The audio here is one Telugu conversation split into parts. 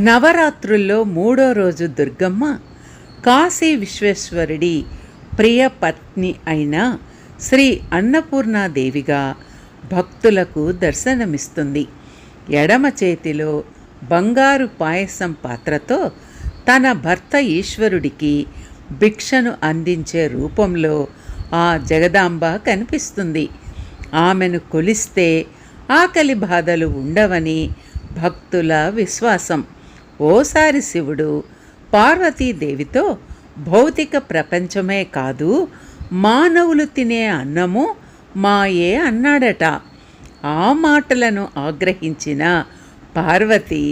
నవరాత్రుల్లో మూడో రోజు దుర్గమ్మ కాశీ విశ్వేశ్వరుడి ప్రియ పత్ని అయిన శ్రీ అన్నపూర్ణాదేవిగా భక్తులకు దర్శనమిస్తుంది. ఎడమ చేతిలో బంగారు పాయసం పాత్రతో తన భర్త ఈశ్వరుడికి భిక్షను అందించే రూపంలో ఆ జగదాంబ కనిపిస్తుంది. ఆమెను కొలిస్తే ఆకలి బాధలు ఉండవని భక్తుల విశ్వాసం. ఓసారి శివుడు పార్వతీదేవితో భౌతిక ప్రపంచమే కాదు, మానవులు తినే అన్నము మాయే అన్నాడట. ఆ మాటలను ఆగ్రహించిన పార్వతి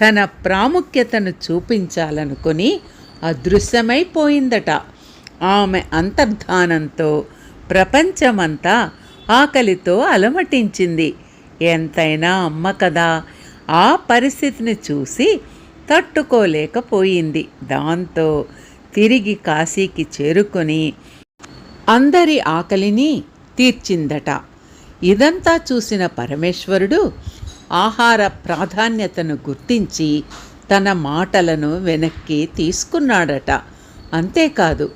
తన ప్రాముఖ్యతను చూపించాలనుకొని అదృశ్యమైపోయిందట. ఆమె అంతర్ధానంతో ప్రపంచమంతా ఆకలితో అలమటించింది. ఎంతైనా అమ్మ కదా, ఆ పరిస్థితిని చూసి తట్టుకోలేకపోయింది. దాంతో తిరిగి కాశీకి చేరుకొని అందరి ఆకలిని తీర్చిందట. ఇదంతా చూసిన పరమేశ్వరుడు ఆహార ప్రాధాన్యతను గుర్తించి తన మాటలను వెనక్కి తీసుకున్నాడట. అంతేకాదు,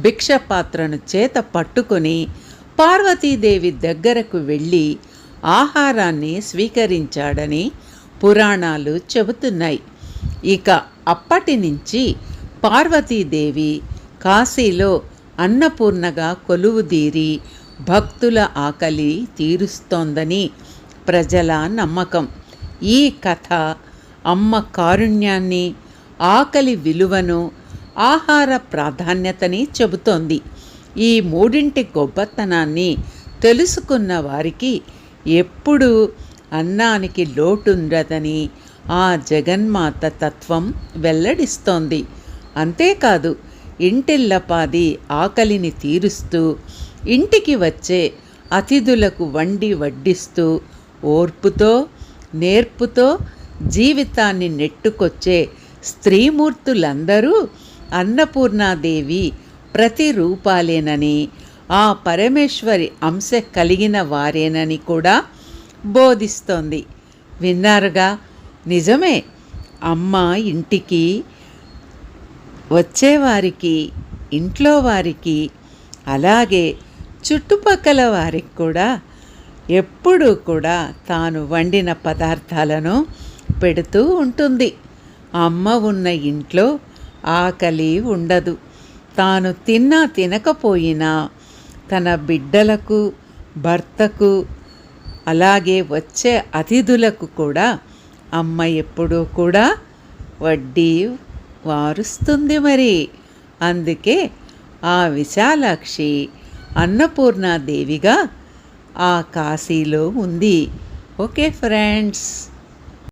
భిక్షపాత్రను చేత పట్టుకొని పార్వతీదేవి దగ్గరకు వెళ్ళి ఆహారాన్ని స్వీకరించాడని పురాణాలు చెబుతున్నాయి. ఇక అప్పటి నుంచి పార్వతీదేవి కాశీలో అన్నపూర్ణగా కొలువుదీరి భక్తుల ఆకలి తీరుస్తోందని ప్రజల నమ్మకం. ఈ కథ అమ్మ కారుణ్యాన్ని, ఆకలి విలువను, ఆహార ప్రాధాన్యతని చెబుతోంది. ఈ మూడింటి గొప్పతనాన్ని తెలుసుకున్న వారికి ఎప్పుడూ అన్నానికి లోటుండదని ఆ జగన్మాత తత్వం వెల్లడిస్తోంది. అంతేకాదు, ఇంటిల్లపాది ఆకలిని తీరుస్తూ ఇంటికి వచ్చే అతిథులకు వండి వడ్డిస్తూ ఓర్పుతో నేర్పుతో జీవితాన్ని నెట్టుకొచ్చే స్త్రీమూర్తులందరూ అన్నపూర్ణాదేవి ప్రతిరూపాలేనని, ఆ పరమేశ్వరి అంశ కలిగిన వారేనని కూడా బోధిస్తోంది. విన్నారుగా, నిజమే. అమ్మ ఇంటికి వచ్చేవారికి, ఇంట్లో వారికి, అలాగే చుట్టుపక్కల వారికి కూడా ఎప్పుడూ కూడా తాను వండిన పదార్థాలను పెడుతూ ఉంటుంది. అమ్మ ఉన్న ఇంట్లో ఆకలి ఉండదు. తాను తిన్నా తినకపోయినా తన బిడ్డలకు, భర్తకు, అలాగే వచ్చే అతిథులకు కూడా అమ్మ ఎప్పుడూ కూడా వడ్డీ వారుస్తుంది. మరి అందుకే ఆ విశాలాక్షి అన్నపూర్ణాదేవిగా ఆ కాశీలో ఉంది. Okay friends.